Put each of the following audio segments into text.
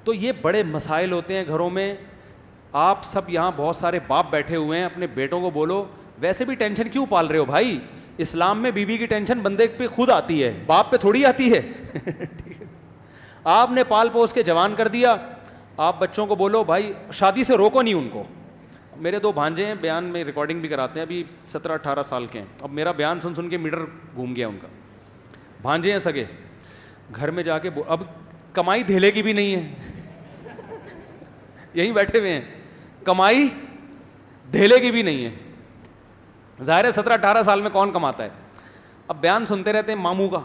تو یہ بڑے مسائل ہوتے ہیں گھروں میں. آپ سب یہاں بہت سارے باپ بیٹھے ہوئے ہیں, اپنے بیٹوں کو بولو ویسے بھی ٹینشن کیوں پال رہے ہو بھائی, اسلام میں بیوی کی ٹینشن بندے پہ خود آتی ہے, باپ پہ تھوڑی آتی ہے. آپ نے پال پوس کے جوان کر دیا, آپ بچوں کو بولو بھائی شادی سے روکو نہیں ان کو. میرے 2 بھانجے ہیں, بیان میں ریکارڈنگ بھی کراتے ہیں, ابھی 17-18 سال کے ہیں. اب میرا بیان سن سن کے میٹر گھوم گیا ان کا. بھانجے ہیں سگے, گھر میں جا کے اب کمائی دھیلے کی بھی نہیں ہے, یہیں بیٹھے ہوئے ہیں, کمائی دھیلے کی بھی نہیں ہے. ظاہر ہے 17-18 سال میں کون کماتا ہے. اب بیان سنتے رہتے ہیں ماموں کا,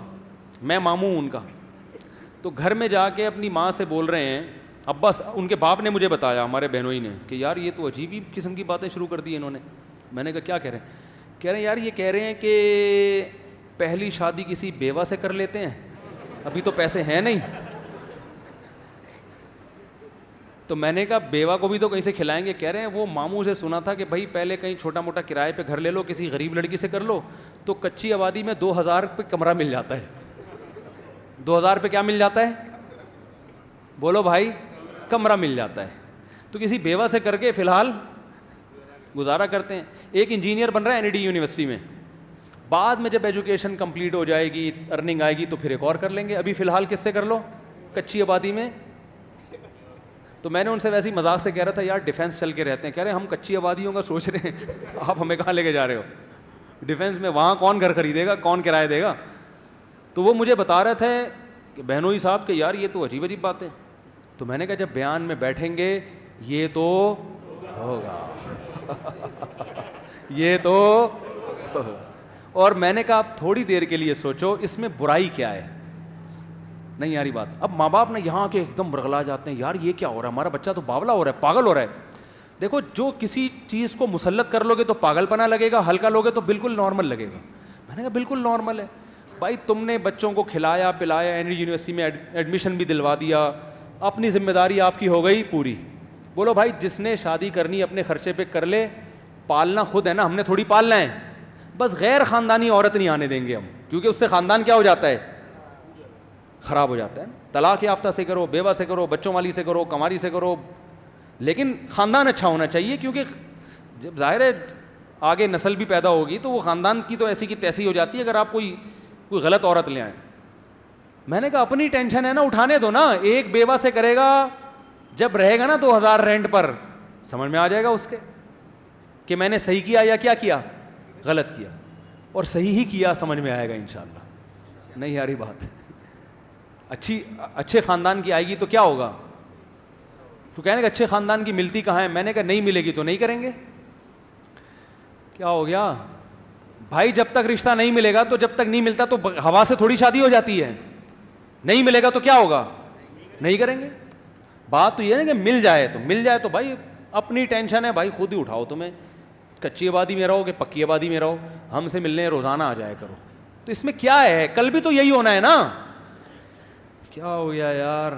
میں ماموں ہوں ان کا. تو گھر میں جا کے اپنی ماں سے بول رہے ہیں, ابا ان کے باپ نے مجھے بتایا, ہمارے بہنوئی نے, کہ یار یہ تو عجیب ہی قسم کی باتیں شروع کر دی انہوں نے. میں نے کہا کیا کہہ رہے ہیں؟ کہہ رہے ہیں یار یہ کہہ رہے ہیں کہ پہلی شادی کسی بیوہ سے کر لیتے ہیں, ابھی تو پیسے ہیں نہیں. تو میں نے کہا بیوہ کو بھی تو کہیں سے کھلائیں گے. کہہ رہے ہیں وہ ماموں سے سنا تھا کہ بھائی پہلے کہیں چھوٹا موٹا کرائے پہ گھر لے لو, کسی غریب لڑکی سے کر لو, تو کچی آبادی میں 2000 پہ کمرہ مل جاتا ہے. 2000 پہ کیا مل جاتا ہے بولو بھائی؟ کمرہ مل جاتا ہے. تو کسی بیوہ سے کر کے فی الحال گزارا کرتے ہیں. ایک انجینئر بن رہا ہے NID یونیورسٹی میں, بعد میں جب ایجوکیشن کمپلیٹ ہو جائے گی, ارننگ آئے گی تو پھر ایک اور کر لیں گے. ابھی فی الحال کس سے کر لو؟ کچی آبادی میں. تو میں نے ان سے ویسے ہی مذاق سے کہہ رہا تھا یار ڈیفینس چل کے رہتے ہیں. کہہ رہے ہیں ہم کچی آبادیوں کا سوچ رہے ہیں, آپ ہمیں کہاں لے کے جا رہے ہو؟ ڈیفینس میں وہاں کون گھر خریدے گا, کون کرایہ دے گا؟ تو وہ مجھے بتا رہے تھے کہ بہنوئی صاحب کہ یار یہ تو عجیب عجیب باتیں. تو میں نے کہا جب بیان میں بیٹھیں گے یہ تو ہوگا, یہ تو. اور میں نے کہا آپ تھوڑی دیر کے لیے سوچو اس میں برائی کیا ہے. نہیں یاری بات. اب ماں باپ نے یہاں کے ایک دم برغلا جاتے ہیں, یار یہ کیا ہو رہا ہے, ہمارا بچہ تو باولا ہو رہا ہے, پاگل ہو رہا ہے. دیکھو جو کسی چیز کو مسلط کر لو گے تو پاگل پنا لگے گا, ہلکا لوگے تو بالکل نارمل لگے گا. میں نے کہا بالکل نارمل ہے بھائی, تم نے بچوں کو کھلایا پلایا, NID یونیورسٹی میں ایڈمیشن بھی دلوا دیا, اپنی ذمہ داری آپ کی ہو گئی پوری. بولو بھائی جس نے شادی کرنی اپنے خرچے پہ کر لے, پالنا خود ہے نا, ہم نے تھوڑی پالنا ہے. بس غیر خاندانی عورت نہیں آنے دیں گے ہم, کیونکہ اس سے خاندان کیا ہو جاتا ہے, خراب ہو جاتا ہے. طلاق یافتہ سے کرو, بیوہ سے کرو, بچوں والی سے کرو, کماری سے کرو, لیکن خاندان اچھا ہونا چاہیے. کیونکہ جب ظاہر ہے آگے نسل بھی پیدا ہوگی تو وہ خاندان کی تو ایسی کی تیسی ہو جاتی ہے اگر آپ کوئی غلط عورت لے آئیں. میں نے کہا اپنی ٹینشن ہے نا, اٹھانے دو نا. ایک بیوہ سے کرے گا, جب رہے گا نا 2000 رینٹ پر, سمجھ میں آ جائے گا اس کے کہ میں نے صحیح کیا یا کیا کیا, غلط کیا. اور صحیح ہی کیا, سمجھ میں آئے گا انشاءاللہ. نہیں یاری بات, اچھے خاندان کی آئے گی تو کیا ہوگا. تو کہنے کہ اچھے خاندان کی ملتی کہاں ہے. میں نے کہا نہیں ملے گی تو نہیں کریں گے. کیا ہو گیا بھائی, جب تک رشتہ نہیں ملے گا تو جب تک نہیں ملتا تو ہوا سے تھوڑی شادی ہو جاتی ہے. نہیں ملے گا تو کیا ہوگا, نہیں کریں گے. بات تو یہ ہے کہ مل جائے تو بھائی اپنی ٹینشن ہے بھائی, خود ہی اٹھاؤ. تمہیں کچی آبادی میں رہو کہ پکی آبادی میں رہو, ہم سے ملنے روزانہ آ جایا کرو. تو اس میں کیا ہے, کل بھی تو یہی ہونا ہے نا. کیا ہو گیا یار.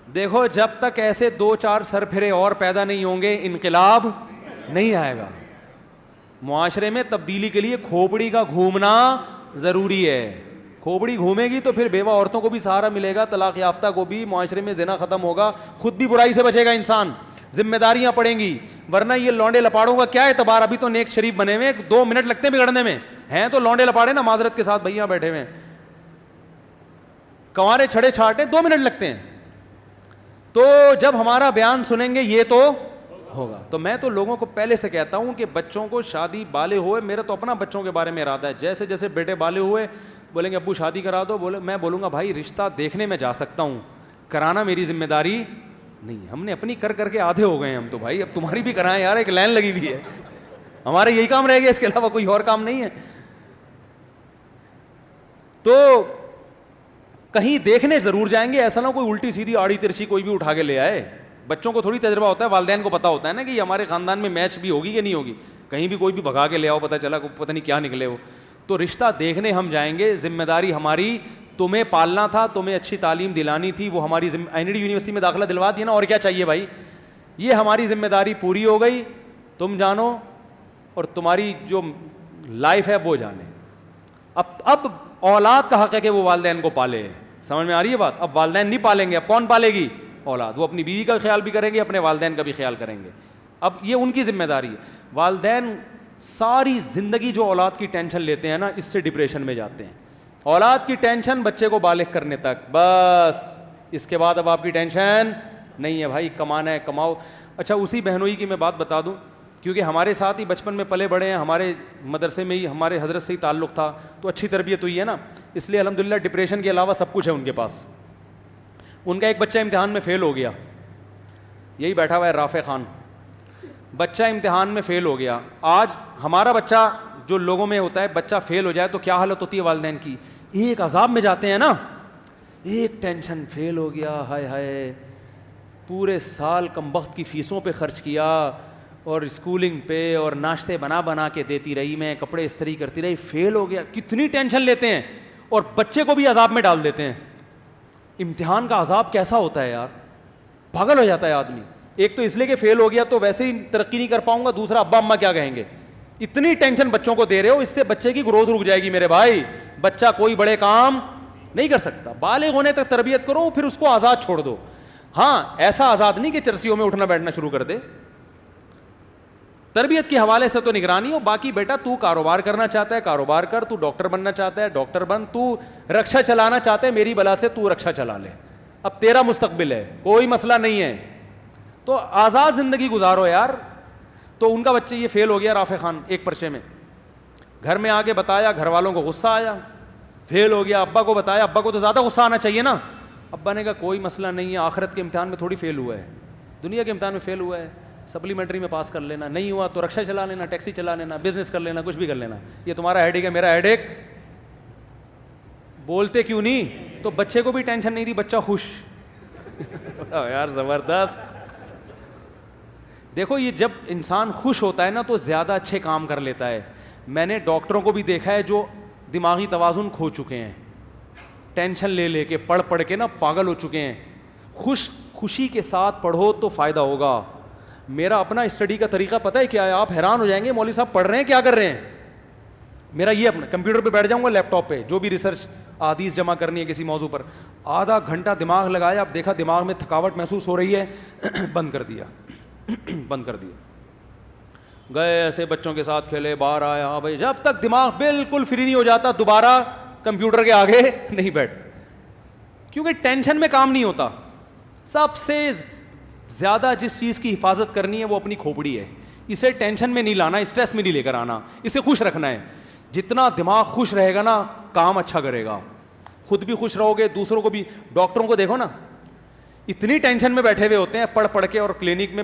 دیکھو جب تک ایسے 2-4 سر پھرے اور پیدا نہیں ہوں گے انقلاب نہیں آئے گا. معاشرے میں تبدیلی کے لیے کھوپڑی کا گھومنا ضروری ہے. کھوپڑی گھومے گی تو پھر بیوہ عورتوں کو بھی سہارا ملے گا, طلاق یافتہ کو بھی, معاشرے میں زنا ختم ہوگا, خود بھی برائی سے بچے گا انسان, ذمہ داریاں پڑیں گی. ورنہ یہ لونڈے لپاڑوں کا کیا اعتبار, ابھی تو نیک شریف بنے ہوئے, 2 منٹ لگتے ہیں بگڑنے میں, ہیں تو لونڈے لپاڑے نا, معذرت کے ساتھ بھائیاں بیٹھے ہوئے ہیں, کنوارے چھڑے چھاٹے 2 منٹ لگتے ہیں. تو جب ہمارا بیان سنیں گے یہ تو ہوگا. تو میں تو لوگوں کو پہلے سے کہتا ہوں کہ بچوں کو شادی بالے ہوئے, میرا تو اپنا بچوں کے بارے میں ارادہ ہے, جیسے جیسے بیٹے بالے ہوئے بولیں گے ابو شادی کرا دو, میں بولوں گا بھائی رشتہ دیکھنے میں جا سکتا ہوں, کرانا میری ذمہ داری نہیں. ہم نے اپنی کر کے آدھے ہو گئے ہیں ہم تو بھائی, اب تمہاری بھی کرائیں یار, ایک لائن لگی ہوئی ہے, ہمارا یہی کام رہ گیا, اس کے علاوہ کوئی اور کام نہیں ہے. تو کہیں دیکھنے ضرور جائیں گے, ایسا نہ کوئی الٹی سیدھی آڑی ترچھی کوئی بھی اٹھا کے لے آئے. بچوں کو تھوڑی تجربہ ہوتا ہے, والدین کو پتا ہوتا ہے نا کہ ہمارے خاندان میں میچ بھی ہوگی کہ نہیں ہوگی, کہیں بھی کوئی بھی بھگا کے لے آؤ, پتہ چلا پتہ نہیں کیا نکلے ہو. تو رشتہ دیکھنے ہم جائیں گے, ذمہ داری ہماری, تمہیں پالنا تھا, تمہیں اچھی تعلیم دلانی تھی, وہ ہماری NID یونیورسٹی میں داخلہ دلوا دیا نا, اور کیا چاہیے بھائی. یہ ہماری ذمہ داری پوری ہو گئی, تم جانو اور تمہاری جو لائف ہے وہ جانے. اب اولاد کا حق ہے کہ وہ والدین کو پالے, سمجھ میں آ رہی ہے بات. اب والدین نہیں پالیں گے, اب کون پالے گی, اولاد. وہ اپنی بیوی کا خیال بھی کریں گے, اپنے والدین کا بھی خیال کریں گے. اب یہ ان کی ذمہ داری ہے. والدین ساری زندگی جو اولاد کی ٹینشن لیتے ہیں نا, اس سے ڈپریشن میں جاتے ہیں. اولاد کی ٹینشن بچے کو بالغ کرنے تک, بس اس کے بعد اب آپ کی ٹینشن نہیں ہے بھائی, کمانا ہے کماؤ. اچھا اسی بہنوئی کی میں بات بتا دوں, کیونکہ ہمارے ساتھ ہی بچپن میں پلے بڑے ہیں, ہمارے مدرسے میں ہی ہمارے حضرت سے ہی تعلق تھا, تو اچھی تربیت ہوئی ہے نا, اس لیے الحمدللہ ڈپریشن کے علاوہ سب کچھ ہے ان کے پاس. ان کا ایک بچہ امتحان میں فیل ہو گیا, یہی بیٹھا ہوا ہے رافع خان, بچہ امتحان میں فیل ہو گیا. آج ہمارا بچہ جو لوگوں میں ہوتا ہے, بچہ فیل ہو جائے تو کیا حالت ہوتی ہے والدین کی, ایک عذاب میں جاتے ہیں نا, ایک ٹینشن, فیل ہو گیا, ہائے ہائے پورے سال کم بخت کی فیسوں پہ خرچ کیا, اور اسکولنگ پہ, اور ناشتے بنا بنا کے دیتی رہی میں, کپڑے استری کرتی رہی, فیل ہو گیا. کتنی ٹینشن لیتے ہیں, اور بچے کو بھی عذاب میں ڈال دیتے ہیں. امتحان کا عذاب کیسا ہوتا ہے یار, پاگل ہو جاتا ہے آدمی. ایک تو اس لیے کہ فیل ہو گیا تو ویسے ہی ترقی نہیں کر پاؤں گا, دوسرا ابا اماں کیا کہیں گے. اتنی ٹینشن بچوں کو دے رہے ہو, اس سے بچے کی گروتھ رک جائے گی میرے بھائی. بچہ کوئی بڑے کام نہیں کر سکتا, بالغ ہونے تک تربیت کرو, پھر اس کو آزاد چھوڑ دو. ہاں ایسا آزاد نہیں کہ چرسیوں میں اٹھنا بیٹھنا شروع کر دے. تربیت کے حوالے سے تو نگرانی ہو, باقی بیٹا تو کاروبار کرنا چاہتا ہے کاروبار کر, تو ڈاکٹر بننا چاہتا ہے ڈاکٹر بن, تو رکشا چلانا چاہتا ہے میری بلا سے تو رکشا چلا لے, اب تیرا مستقبل ہے, کوئی مسئلہ نہیں ہے. تو آزاد زندگی گزارو یار. تو ان کا بچہ یہ فیل ہو گیا رافع خان ایک پرچے میں, گھر میں آ کے بتایا, گھر والوں کو غصہ آیا, فیل ہو گیا. ابا کو بتایا, ابا کو تو زیادہ غصہ آنا چاہیے نا. ابا نے کہا کوئی مسئلہ نہیں ہے, آخرت کے امتحان میں تھوڑی فیل ہوا ہے, دنیا کے امتحان میں فیل ہوا ہے, سپلیمنٹری میں پاس کر لینا, نہیں ہوا تو رکشا چلا لینا, ٹیکسی چلا لینا, بزنس کر لینا, کچھ بھی کر لینا, یہ تمہارا ہیڈ ایک ہے میرا ہیڈ ایک. بولتے کیوں نہیں؟ تو بچے کو بھی ٹینشن نہیں دی, بچہ خوش. یار زبردست. دیکھو یہ جب انسان خوش ہوتا ہے نا تو زیادہ اچھے کام کر لیتا ہے. میں نے ڈاکٹروں کو بھی دیکھا ہے جو دماغی توازن کھو چکے ہیں, ٹینشن لے لے کے پڑھ پڑھ کے نا پاگل ہو چکے ہیں. خوشی کے ساتھ پڑھو تو فائدہ ہوگا. میرا اپنا اسٹڈی کا طریقہ پتہ ہے کیا ہے, آپ حیران ہو جائیں گے مولوی صاحب پڑھ رہے ہیں کیا کر رہے ہیں. میرا یہ اپنا کمپیوٹر پہ بیٹھ جاؤں گا, لیپ ٹاپ پہ, جو بھی ریسرچ احادیث جمع کرنی ہے کسی موضوع پر, آدھا گھنٹہ دماغ لگایا, اب دیکھا دماغ میں تھکاوٹ محسوس ہو رہی ہے, بند کر دیا. گئے ایسے بچوں کے ساتھ کھیلے, باہر آیا, ہاں بھائی, جب تک دماغ بالکل فری نہیں ہو جاتا دوبارہ کمپیوٹر کے آگے نہیں بیٹھتا, کیونکہ ٹینشن میں کام نہیں ہوتا. سب سے زیادہ جس چیز کی حفاظت کرنی ہے وہ اپنی کھوپڑی ہے. اسے ٹینشن میں نہیں لانا, اسٹریس میں نہیں لے کر آنا, اسے خوش رکھنا ہے. جتنا دماغ خوش رہے گا نا کام اچھا کرے گا, خود بھی خوش رہو گے, دوسروں کو بھی. ڈاکٹروں کو دیکھو نا, اتنی ٹینشن میں بیٹھے ہوئے ہوتے ہیں پڑھ پڑھ کے, اور کلینک میں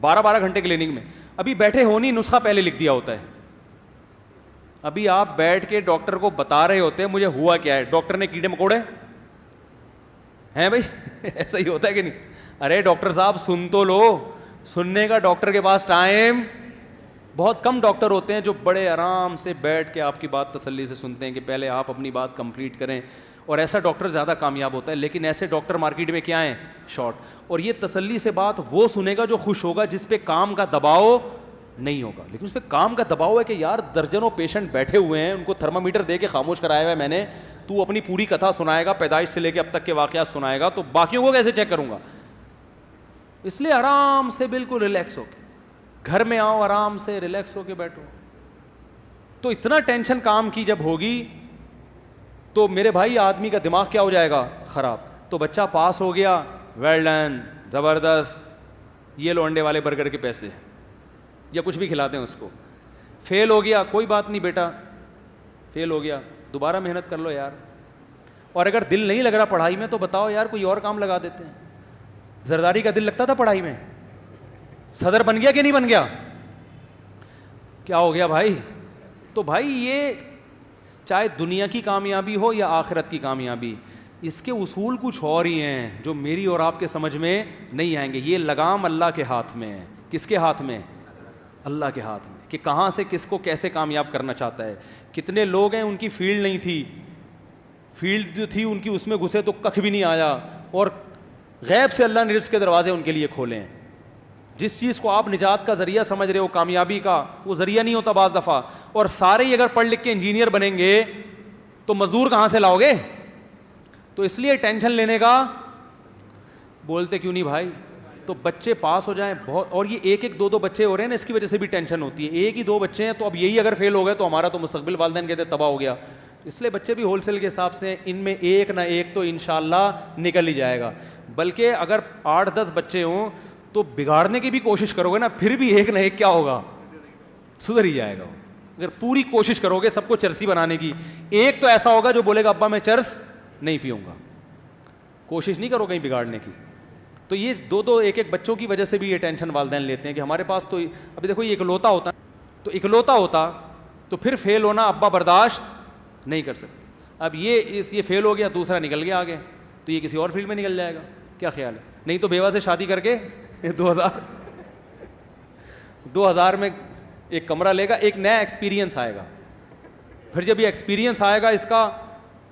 12 گھنٹے کلینک میں, ابھی بیٹھے ہو نہیں, نسخہ پہلے لکھ دیا ہوتا ہے. ابھی آپ بیٹھ کے ڈاکٹر کو بتا رہے ہوتے ہیں مجھے ہوا کیا ہے, ڈاکٹر نے کیڑے مکوڑے ہیں بھائی. ایسا ہی ہوتا ہے کہ نہیں؟ ارے ڈاکٹر صاحب سن تو لو, سننے کا ڈاکٹر کے پاس ٹائم بہت کم. ڈاکٹر ہوتے ہیں جو بڑے آرام سے بیٹھ کے آپ کی بات تسلی سے سنتے ہیں کہ پہلے آپ اپنی بات کمپلیٹ کریں, اور ایسا ڈاکٹر زیادہ کامیاب ہوتا ہے. لیکن ایسے ڈاکٹر مارکیٹ میں کیا ہیں, شارٹ. اور یہ تسلی سے بات وہ سنے گا جو خوش ہوگا, جس پہ کام کا دباؤ نہیں ہوگا. لیکن اس پہ کام کا دباؤ ہے کہ یار درجنوں پیشنٹ بیٹھے ہوئے ہیں, ان کو تھرمامیٹر دے کے خاموش کرایا ہوا ہے میں نے, تو اپنی پوری کتھا سنائے گا, پیدائش سے لے کے اب تک کے واقعات سنائے گا, تو باقیوں کو کیسے چیک کروں گا؟ اس لیے آرام سے بالکل ریلیکس ہو کے گھر میں آؤ, آرام سے ریلیکس ہو کے بیٹھو. تو اتنا ٹینشن کام کی جب ہوگی تو میرے بھائی آدمی کا دماغ کیا ہو جائے گا, خراب. تو بچہ پاس ہو گیا, ویل ڈن, زبردست, یہ لو انڈے والے برگر کے پیسے, یا کچھ بھی کھلاتے ہیں اس کو. فیل ہو گیا, کوئی بات نہیں بیٹا, فیل ہو گیا, دوبارہ محنت کر لو یار. اور اگر دل نہیں لگ رہا پڑھائی میں تو بتاؤ یار کوئی اور کام لگا دیتے ہیں. زرداری کا دل لگتا تھا پڑھائی میں, صدر بن گیا کہ نہیں بن گیا؟ کیا ہو گیا بھائی؟ تو بھائی یہ چاہے دنیا کی کامیابی ہو یا آخرت کی کامیابی, اس کے اصول کچھ اور ہی ہیں جو میری اور آپ کے سمجھ میں نہیں آئیں گے. یہ لگام اللہ کے ہاتھ میں ہے. کس کے ہاتھ میں؟ اللہ کے ہاتھ میں, کہ کہاں سے کس کو کیسے کامیاب کرنا چاہتا ہے. کتنے لوگ ہیں ان کی فیلڈ نہیں تھی, فیلڈ جو تھی ان کی اس میں گھسے تو ککھ بھی نہیں آیا, اور غیب سے اللہ نے رزق کے دروازے ان کے لیے کھولے ہیں. جس چیز کو آپ نجات کا ذریعہ سمجھ رہے ہو, کامیابی کا, وہ ذریعہ نہیں ہوتا بعض دفعہ. اور سارے ہی اگر پڑھ لکھ کے انجینئر بنیں گے تو مزدور کہاں سے لاؤ گے؟ تو اس لیے ٹینشن لینے کا بولتے کیوں نہیں بھائی؟ تو بچے پاس ہو جائیں بہت, اور یہ ایک ایک دو دو بچے ہو رہے ہیں نا, اس کی وجہ سے بھی ٹینشن ہوتی ہے. ایک ہی دو بچے ہیں تو اب یہی اگر فیل ہو گئے تو ہمارا تو مستقبل والدین کہتے تباہ ہو گیا. اس لیے بچے بھی ہول سیل کے حساب سے, ان میں ایک نہ ایک تو انشاءاللہ نکل ہی جائے گا. بلکہ اگر 8-10 بچے ہوں تو بگاڑنے کی بھی کوشش کرو گے نا, پھر بھی ایک نہ ایک کیا ہوگا, سدھر ہی جائے گا. اگر پوری کوشش کرو گے سب کو چرسی بنانے کی, ایک تو ایسا ہوگا جو بولے گا ابا میں چرس نہیں پیوں گا. کوشش نہیں کرو کہیں بگاڑنے کی. تو یہ دو دو ایک ایک بچوں کی وجہ سے بھی یہ ٹینشن والدین لیتے ہیں کہ ہمارے پاس تو ابھی دیکھو یہ اکلوتا ہوتا, تو اکلوتا ہوتا تو پھر فیل ہونا ابا برداشت نہیں کر سکتے. اب یہ فیل ہو گیا, دوسرا نکل گیا آگے, تو یہ کسی اور فیلڈ میں نکل جائے گا. کیا خیال ہے؟ نہیں تو بیوہ سے شادی کر کے 2000 میں ایک کمرہ لے گا, ایک نیا ایکسپیرینس آئے گا. پھر جب یہ ایکسپیرینس آئے گا اس کا,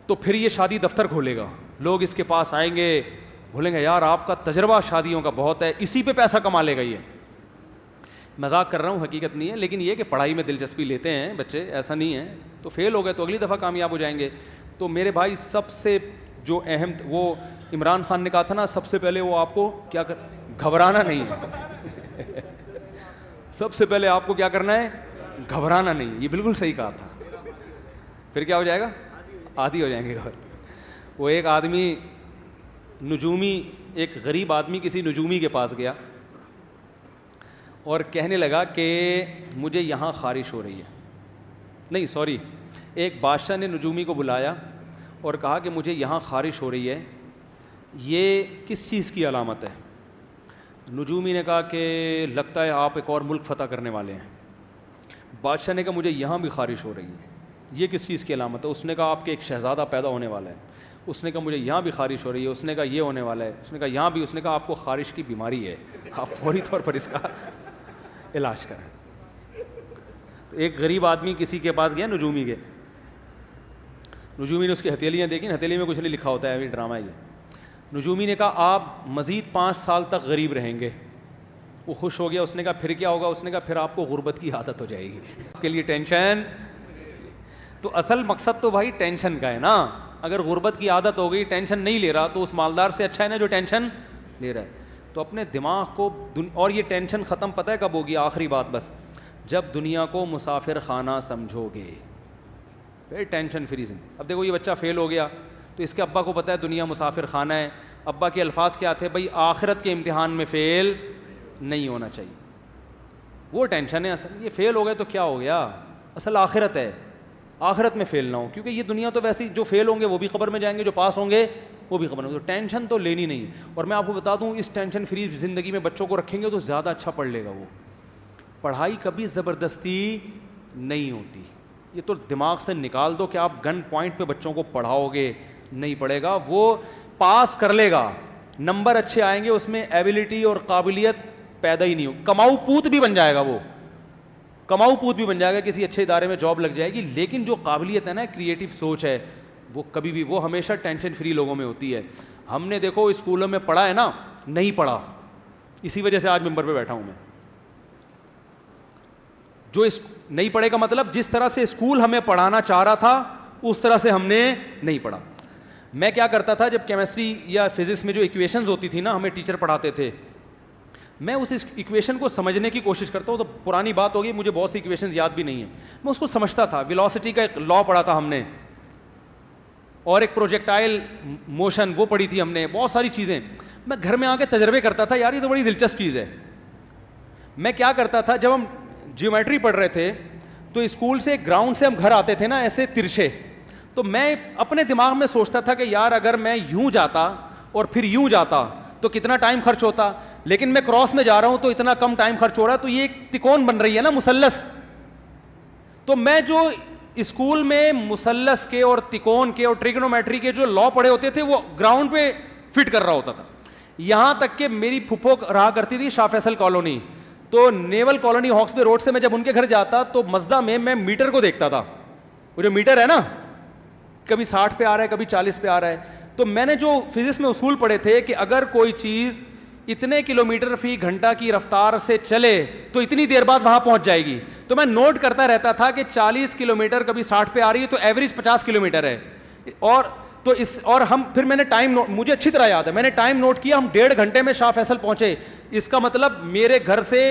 تو پھر یہ شادی دفتر کھولے گا, لوگ اس کے پاس آئیں گے, بولیں گے یار آپ کا تجربہ شادیوں کا بہت ہے, اسی پہ پیسہ کما لے گا. یہ مذاق کر رہا ہوں, حقیقت نہیں ہے, لیکن یہ کہ پڑھائی میں دلچسپی لیتے ہیں بچے, ایسا نہیں ہے. تو فیل ہو گئے تو اگلی دفعہ کامیاب ہو جائیں گے. تو میرے بھائی سب سے جو اہم, وہ عمران خان نے کہا تھا نا, سب سے پہلے وہ آپ کو کیا گھبرانا نہیں ہے. سب سے پہلے آپ کو کیا کرنا ہے, گھبرانا نہیں. یہ بالکل صحیح کہا تھا. پھر کیا ہو جائے گا, عادی ہو جائیں گے. وہ ایک آدمی نجومی, ایک غریب آدمی کسی نجومی کے پاس گیا اور کہنے لگا کہ مجھے یہاں خارش ہو رہی ہے. نہیں سوری, ایک بادشاہ نے نجومی کو بلایا اور کہا کہ مجھے یہاں خارش ہو رہی ہے, یہ کس چیز کی علامت ہے؟ نجومی نے کہا کہ لگتا ہے آپ ایک اور ملک فتح کرنے والے ہیں. بادشاہ نے کہا مجھے یہاں بھی خارش ہو رہی ہے, یہ کس چیز کی علامت ہے؟ اس نے کہا آپ کے ایک شہزادہ پیدا ہونے والا ہے. اس نے کہا مجھے یہاں بھی خارش ہو رہی ہے. اس نے کہا یہ ہونے والا ہے. اس نے کہا یہاں بھی. اس نے کہا آپ کو خارش کی بیماری ہے, آپ فوری طور پر اس کا علاج کریں. تو ایک غریب آدمی کسی کے پاس گیا نجومی کے. نجومی نے اس کی ہتھیلیاں دیکھیں, ہتھیلی میں کچھ نہیں لکھا ہوتا ہے, ابھی ڈرامہ ہے یہ. نجومی نے کہا آپ مزید 5 سال تک غریب رہیں گے. وہ خوش ہو گیا. اس نے کہا پھر کیا ہوگا؟ اس نے کہا پھر آپ کو غربت کی عادت ہو جائے گی. آپ کے لیے ٹینشن. تو اصل مقصد تو بھائی ٹینشن کا ہے نا. اگر غربت کی عادت ہو گئی, ٹینشن نہیں لے رہا, تو اس مالدار سے اچھا ہے نا جو ٹینشن لے رہا ہے. تو اپنے دماغ کو, اور یہ ٹینشن ختم پتہ ہے کب ہوگی؟ آخری بات بس, جب دنیا کو مسافر خانہ سمجھو گے, پھر ٹینشن فری زندگی. اب دیکھو یہ بچہ فیل ہو گیا تو اس کے ابا کو پتہ ہے دنیا مسافر خانہ ہے. ابا کے الفاظ کیا تھے؟ بھائی آخرت کے امتحان میں فیل نہیں ہونا چاہیے. وہ ٹینشن ہے اصل. یہ فیل ہو گئے تو کیا ہو گیا, اصل آخرت ہے, آخرت میں فیل نہ ہو. کیونکہ یہ دنیا تو ویسے جو فیل ہوں گے وہ بھی قبر میں جائیں گے, جو پاس ہوں گے وہ بھی قبر میں. تو ٹینشن تو لینی نہیں. اور میں آپ کو بتا دوں, اس ٹینشن فری زندگی میں بچوں کو رکھیں گے تو زیادہ اچھا پڑھ لے گا وہ. پڑھائی کبھی زبردستی نہیں ہوتی. یہ تو دماغ سے نکال دو کہ آپ گن پوائنٹ پہ بچوں کو پڑھاؤ گے, نہیں پڑھے گا. وہ پاس کر لے گا, نمبر اچھے آئیں گے, اس میں ایبلٹی اور قابلیت پیدا ہی نہیں ہو. کماؤ پوت بھی بن جائے گا, وہ کماؤ پوت بھی بن جائے گا, کسی اچھے ادارے میں جاب لگ جائے گی. لیکن جو قابلیت ہے نا, کریٹو سوچ ہے, وہ کبھی بھی, وہ ہمیشہ ٹینشن فری لوگوں میں ہوتی ہے. ہم نے دیکھو اسکولوں میں پڑھا ہے نا, نہیں پڑھا, اسی وجہ سے آج ممبر پہ بیٹھا ہوں میں. جو نہیں پڑھے کا مطلب, جس طرح سے اسکول ہمیں پڑھانا چاہ رہا تھا اس طرح سے ہم نے نہیں پڑھا. میں کیا کرتا تھا, جب کیمسٹری یا فزکس میں جو ایکویشنز ہوتی تھی نا, ہمیں ٹیچر پڑھاتے تھے, میں اس ایکویشن کو سمجھنے کی کوشش کرتا ہوں. تو پرانی بات ہوگی, مجھے بہت سی ایکویشنز یاد بھی نہیں ہیں, میں اس کو سمجھتا تھا. ویلوسٹی کا ایک لا پڑھا تھا ہم نے, اور ایک پروجیکٹائل موشن وہ پڑھی تھی ہم نے, بہت ساری چیزیں. میں گھر میں آ کے تجربے کرتا تھا, یار یہ تو بڑی دلچسپ چیز ہے. میں کیا کرتا تھا, جب ہم جیومیٹری پڑھ رہے تھے تو اسکول سے گراؤنڈ سے ہم گھر آتے تھے نا ایسے ترچھے, تو میں اپنے دماغ میں سوچتا تھا کہ یار اگر میں یوں جاتا اور پھر یوں جاتا تو کتنا ٹائم خرچ ہوتا, لیکن میں کراس میں جا رہا ہوں تو اتنا کم ٹائم خرچ ہو رہا ہے. تو یہ ایک تکون بن رہی ہے نا, مثلث. تو میں جو اسکول میں مثلث کے اور تکون کے اور ٹریگنومیٹری کے جو لا پڑھے ہوتے تھے وہ گراؤنڈ پہ فٹ کر رہا ہوتا تھا. یہاں تک کہ میری پھپھو رہا کرتی تھی شاہ فیصل کالونی, تو نیول کالونی ہاکس پہ روڈ سے میں جب ان کے گھر جاتا تو مزدہ میں میٹر کو دیکھتا تھا. وہ جو میٹر ہے نا, کبھی 60 پہ آ رہا ہے, کبھی 40 پہ آ رہا ہے. تو میں نے جو فزکس میں اصول پڑھے تھے کہ اگر کوئی چیز اتنے کلومیٹر فی گھنٹہ کی رفتار سے چلے تو اتنی دیر بعد وہاں پہنچ جائے گی. تو میں نوٹ کرتا رہتا تھا کہ 40 کلومیٹر کبھی 60 پہ آ رہی ہے تو ایوریج 50 کلومیٹر ہے, اور تو اس اور ہم پھر میں نے ٹائم مجھے اچھی طرح یاد ہے, میں نے ٹائم نوٹ کیا, ہم 1.5 گھنٹے میں شاہ فیصل پہنچے. اس کا مطلب میرے گھر سے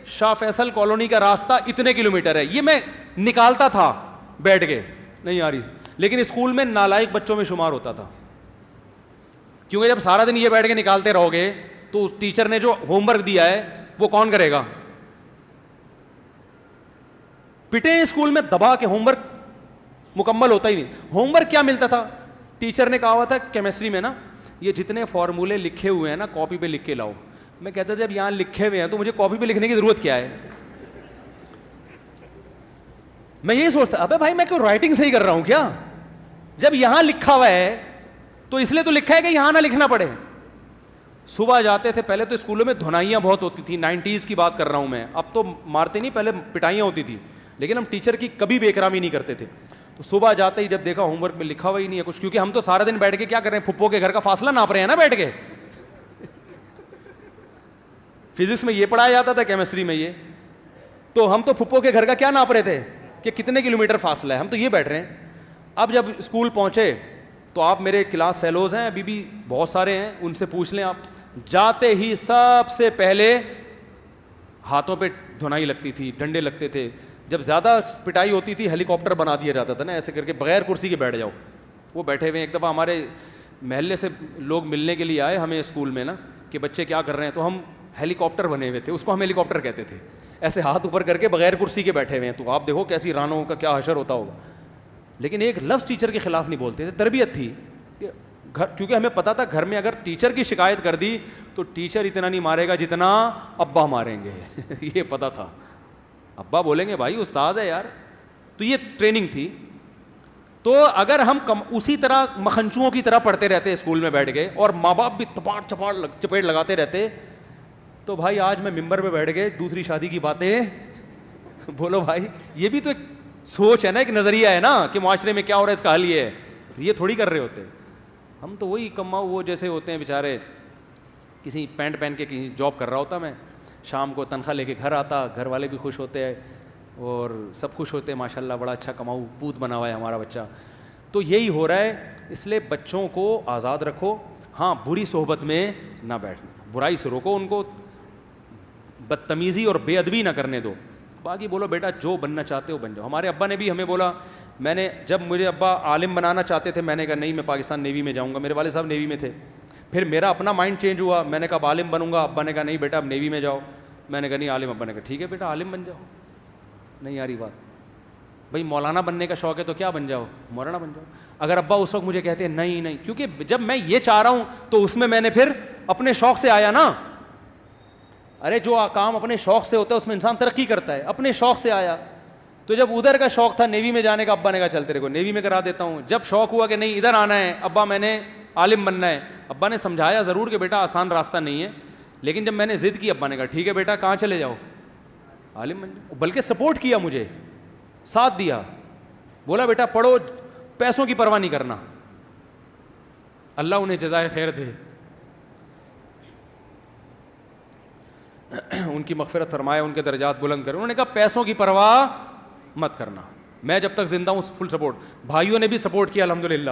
شاہ فیصل کالونی کا راستہ اتنے کلومیٹر ہے. یہ میں نکالتا تھا بیٹھ کے, نہیں آ رہی, لیکن اسکول میں نالائق بچوں میں شمار ہوتا تھا, کیونکہ جب سارا دن یہ بیٹھ کے نکالتے رہو گے تو اس ٹیچر نے جو ہوم ورک دیا ہے وہ کون کرے گا؟ پٹے اسکول میں دبا کے, ہوم ورک مکمل ہوتا ہی نہیں. ہوم ورک کیا ملتا تھا؟ ٹیچر نے کہا ہوا تھا کیمسٹری میں نا, یہ جتنے فارمولے لکھے ہوئے ہیں نا کاپی پہ لکھ کے لاؤ. میں کہتا تھا جب یہاں لکھے ہوئے ہیں تو مجھے کاپی پہ لکھنے کی ضرورت کیا ہے؟ میں یہی سوچتا, ابے بھائی میں کوئی رائٹنگ صحیح کر رہا ہوں کیا؟ جب یہاں لکھا ہوا ہے تو اس لیے تو لکھا ہے کہ یہاں نہ لکھنا پڑے. صبح جاتے تھے, پہلے تو اسکولوں میں دھنائیاں بہت ہوتی تھیں, 90s کی بات کر رہا ہوں میں, اب تو مارتے نہیں, پہلے پٹائیاں ہوتی تھی, لیکن ہم ٹیچر کی کبھی بے احترامی نہیں کرتے تھے. تو صبح جاتے ہی جب دیکھا ہوم ورک میں لکھا ہوا ہی نہیں ہے کچھ, کیونکہ ہم تو سارا دن بیٹھ کے کیا کر رہے ہیں, پھپھو کے گھر کا فاصلہ ناپ رہے ہیں نا بیٹھ کے. فزکس میں یہ پڑھایا جاتا تھا, کیمسٹری میں یہ, تو ہم تو پھپھو کے گھر کا کیا ناپ رہے تھے کہ کتنے کلومیٹر فاصلہ ہے, ہم تو یہ بیٹھ رہے ہیں. اب جب اسکول پہنچے تو آپ میرے کلاس فیلوز ہیں ابھی بھی بہت سارے ہیں, ان سے پوچھ لیں آپ, جاتے ہی سب سے پہلے ہاتھوں پہ دھنائی لگتی تھی, ڈنڈے لگتے تھے. جب زیادہ پٹائی ہوتی تھی ہیلی کاپٹر بنا دیا جاتا تھا نا, ایسے کر کے بغیر کرسی کے بیٹھ جاؤ. وہ بیٹھے ہوئے, ایک دفعہ ہمارے محلے سے لوگ ملنے کے لیے آئے ہمیں اسکول میں نا, کہ بچے کیا کر رہے ہیں, تو ہم ہیلی کاپٹر بنے ہوئے تھے, اس کو ہم ہیلی کاپٹر کہتے تھے, ایسے ہاتھ اوپر کر کے بغیر کرسی کے بیٹھے ہوئے ہیں. تو آپ دیکھو کیسی رانوں کا کیا حشر ہوتا ہوگا. لیکن ایک لفظ ٹیچر کے خلاف نہیں بولتے تھے, تربیت تھی گھر, کیونکہ ہمیں پتا تھا گھر میں اگر ٹیچر کی شکایت کر دی تو ٹیچر اتنا نہیں مارے گا جتنا ابا ماریں گے. یہ پتا تھا, ابا بولیں گے بھائی استاد ہے یار. تو یہ ٹریننگ تھی. تو اگر ہم اسی طرح مکھنچوؤں کی طرح پڑھتے رہتے اسکول میں بیٹھ گئے, اور ماں باپ بھی چپیٹ لگاتے رہتے, تو بھائی آج میں ممبر پہ بیٹھ گئے, دوسری شادی کی باتیں بولو بھائی, یہ بھی تو ایک سوچ ہے نا, ایک نظریہ ہے نا کہ معاشرے میں کیا ہو رہا ہے, اس کا حل یہ ہے. یہ تھوڑی کر رہے ہوتے ہم, تو وہی کماؤ وہ جیسے ہوتے ہیں بیچارے, کسی پینٹ پہن کے کہیں جاب کر رہا ہوتا میں, شام کو تنخواہ لے کے گھر آتا, گھر والے بھی خوش ہوتے ہیں اور سب خوش ہوتے ہیں, ماشاء اللہ بڑا اچھا کماؤ پوت بنا ہوا ہے ہمارا بچہ. تو یہی ہو رہا ہے. اس لیے بچوں کو آزاد رکھو, ہاں بری صحبت میں نہ بیٹھنا, برائی سے روکو ان کو, بدتمیزی اور بے ادبی نہ کرنے دو. باقی بولو بیٹا جو بننا چاہتے ہو بن جاؤ. ہمارے ابا نے بھی ہمیں بولا, میں نے جب مجھے ابا عالم بنانا چاہتے تھے, میں نے کہا نہیں میں پاکستان نیوی میں جاؤں گا, میرے والد صاحب نیوی میں تھے. پھر میرا اپنا مائنڈ چینج ہوا, میں نے کہا عالم بنوں گا, ابا نے کہا نہیں بیٹا اب نیوی میں جاؤ. میں نے کہا نہیں عالم, ابا نے کہا ٹھیک ہے بیٹا عالم بن جاؤ. نہیں آ رہی بات بھائی, مولانا بننے کا شوق ہے تو کیا بن جاؤ, مولانا بن جاؤ. اگر ابا اس وقت مجھے کہتے ہیں نہیں نہیں, کیونکہ جب میں یہ چاہ رہا ہوں تو اس میں نے پھر اپنے شوق سے آیا نا. ارے جو کام اپنے شوق سے ہوتا ہے اس میں انسان ترقی کرتا ہے, اپنے شوق سے آیا. تو جب ادھر کا شوق تھا نیوی میں جانے کا, ابا نے کہا چل تیرے کو نیوی میں کرا دیتا ہوں. جب شوق ہوا کہ نہیں ادھر آنا ہے ابا, میں نے عالم بننا ہے, ابا نے سمجھایا ضرور کہ بیٹا آسان راستہ نہیں ہے, لیکن جب میں نے ضد کی, ابا نے کہا ٹھیک ہے بیٹا کہاں چلے جاؤ, عالم بن جاؤ. بلکہ سپورٹ کیا, مجھے ساتھ دیا, بولا بیٹا پڑھو, پیسوں کی پرواہ نہیں کرنا. اللہ انہیں جزائے خیر دے, ان کی مغفرت فرمائے, ان کے درجات بلند کرے. انہوں نے کہا پیسوں کی پرواہ مت کرنا, میں جب تک زندہ ہوں فل سپورٹ. بھائیوں نے بھی سپورٹ کیا الحمدللہ,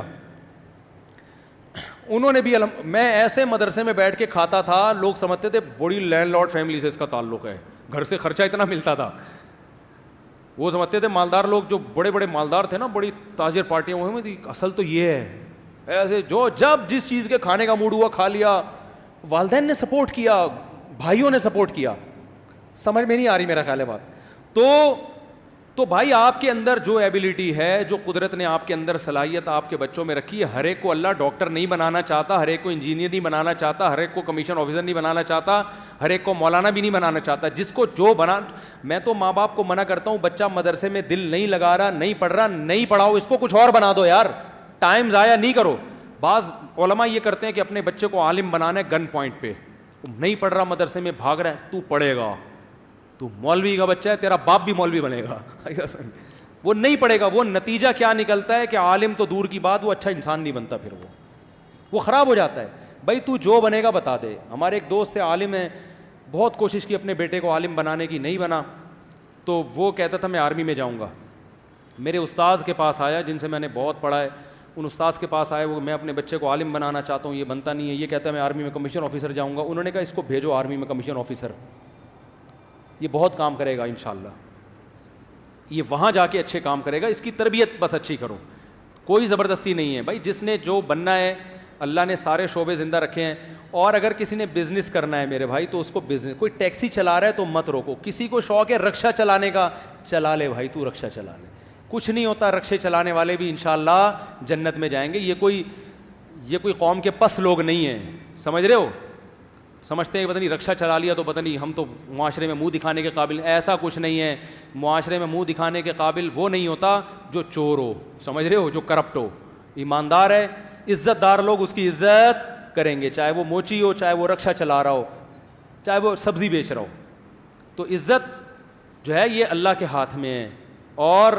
انہوں نے بھی میں ایسے مدرسے میں بیٹھ کے کھاتا تھا, لوگ سمجھتے تھے بڑی لینڈ لارڈ فیملی سے اس کا تعلق ہے, گھر سے خرچہ اتنا ملتا تھا. وہ سمجھتے تھے مالدار لوگ, جو بڑے بڑے مالدار تھے نا, بڑی تاجر پارٹیاں وہ تھی, اصل تو یہ ہے. ایسے جو جب جس چیز کے کھانے کا موڈ ہوا کھا لیا. والدین نے سپورٹ کیا, بھائیوں نے سپورٹ کیا. سمجھ میں نہیں آ رہی میرا خیال ہے بات. تو بھائی آپ کے اندر جو ایبلٹی ہے, جو قدرت نے آپ کے اندر صلاحیت آپ کے بچوں میں رکھی ہے, ہر ایک کو اللہ ڈاکٹر نہیں بنانا چاہتا, ہر ایک کو انجینئر نہیں بنانا چاہتا, ہر ایک کو کمیشن آفیسر نہیں بنانا چاہتا, ہر ایک کو مولانا بھی نہیں بنانا چاہتا. جس کو جو بنا, میں تو ماں باپ کو منع کرتا ہوں, بچہ مدرسے میں دل نہیں لگا رہا, نہیں پڑھ رہا, نہیں پڑھاؤ, اس کو کچھ اور بنا دو یار, ٹائم ضائع نہیں کرو. بعض علماء یہ کرتے ہیں کہ اپنے بچے کو عالم بنانا ہے گن پوائنٹ پہ, نہیں پڑھ رہا مدرسے میں بھاگ رہا ہے, تو پڑھے گا, تو مولوی کا بچہ ہے, تیرا باپ بھی مولوی بنے گا. وہ نہیں پڑھے گا, وہ نتیجہ کیا نکلتا ہے کہ عالم تو دور کی بات, وہ اچھا انسان نہیں بنتا, پھر وہ خراب ہو جاتا ہے. بھائی تو جو بنے گا بتا دے. ہمارے ایک دوست ہے عالم ہے, بہت کوشش کی اپنے بیٹے کو عالم بنانے کی, نہیں بنا. تو وہ کہتا تھا میں آرمی میں جاؤں گا. میرے استاذ کے پاس آیا جن سے میں نے بہت پڑھا ہے, ان استاذ کے پاس آئے, وہ میں اپنے بچے کو عالم بنانا چاہتا ہوں, یہ بنتا نہیں ہے, یہ کہتا ہے میں آرمی میں کمیشن آفیسر جاؤں گا. انہوں نے کہا اس کو بھیجو آرمی میں کمیشن آفیسر, یہ بہت کام کرے گا انشاءاللہ, یہ وہاں جا کے اچھے کام کرے گا, اس کی تربیت بس اچھی کرو, کوئی زبردستی نہیں ہے بھائی. جس نے جو بننا ہے, اللہ نے سارے شعبے زندہ رکھے ہیں. اور اگر کسی نے بزنس کرنا ہے میرے بھائی تو اس کو بزنس, کوئی ٹیکسی چلا رہا ہے تو مت روکو, کسی کو شوق ہے رکشا چلانے کا, چلا لے بھائی, تو رکشا چلا لے, کچھ نہیں ہوتا, رکشے چلانے والے بھی انشاءاللہ جنت میں جائیں گے. یہ کوئی قوم کے پس لوگ نہیں ہیں, سمجھ رہے ہو, سمجھتے ہیں کہ پتہ نہیں رکشا چلا لیا تو پتہ نہیں ہم تو معاشرے میں منہ دکھانے کے قابل. ایسا کچھ نہیں ہے, معاشرے میں منہ دکھانے کے قابل وہ نہیں ہوتا جو چور ہو, سمجھ رہے ہو, جو کرپٹ ہو. ایماندار ہے, عزت دار لوگ اس کی عزت کریں گے, چاہے وہ موچی ہو, چاہے وہ رکشا چلا رہا ہو, چاہے وہ سبزی بیچ رہا ہو. تو عزت جو ہے یہ اللہ کے ہاتھ میں ہے. اور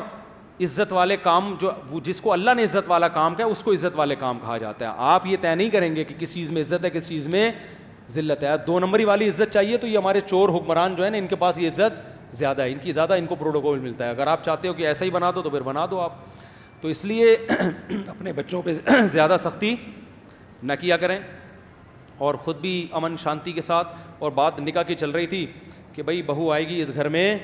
عزت والے کام جو جس کو اللہ نے عزت والا کام کہا اس کو عزت والے کام کہا جاتا ہے. آپ یہ طے نہیں کریں گے کہ کس چیز میں عزت ہے کس چیز میں ذلت ہے. دو نمبری والی عزت چاہیے تو یہ ہمارے چور حکمران جو ہے نا, ان کے پاس یہ عزت زیادہ ہے, ان کی زیادہ ان کو پروٹوکول ملتا ہے. اگر آپ چاہتے ہو کہ ایسا ہی بنا دو تو پھر بنا دو آپ. تو اس لیے اپنے بچوں پہ زیادہ سختی نہ کیا کریں, اور خود بھی امن شانتی کے ساتھ. اور بات نکاح کی چل رہی تھی کہ بھائی بہو آئے گی اس گھر میں,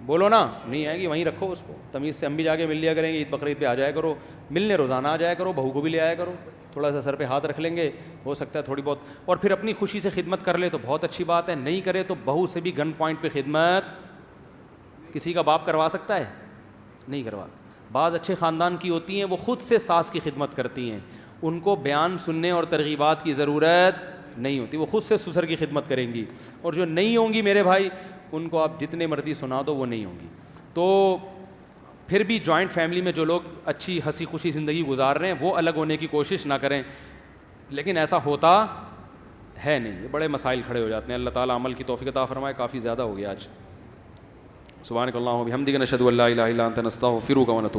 بولو نا, نہیں آئے گی وہیں رکھو اس کو تمیز سے, ہم بھی جا کے مل لیا کریں گے, عید بقرعید پہ آ جایا کرو, ملنے روزانہ آ جایا کرو, بہو کو بھی لے آیا کرو, تھوڑا سا سر پہ ہاتھ رکھ لیں گے, ہو سکتا ہے تھوڑی بہت. اور پھر اپنی خوشی سے خدمت کر لے تو بہت اچھی بات ہے, نہیں کرے تو بہو سے بھی گن پوائنٹ پہ خدمت کسی کا باپ کروا سکتا ہے؟ نہیں کروا. بعض اچھے خاندان کی ہوتی ہیں وہ خود سے ساس کی خدمت کرتی ہیں, ان کو بیان سننے اور ترغیبات کی ضرورت نہیں ہوتی, وہ خود سے سسر کی خدمت کریں گی. اور جو نہیں ہوں گی میرے بھائی, ان کو آپ جتنے مرضی سنا دو وہ نہیں ہوں گی. تو پھر بھی جوائنٹ فیملی میں جو لوگ اچھی ہنسی خوشی زندگی گزار رہے ہیں وہ الگ ہونے کی کوشش نہ کریں, لیکن ایسا ہوتا ہے نہیں, یہ بڑے مسائل کھڑے ہو جاتے ہیں. اللہ تعالیٰ عمل کی توفیق عطا فرمائے. کافی زیادہ ہو گیا آج. سبحانک اللہم و بحمدک نشہد ان لا الہ الا انت نستغفرک و نتوب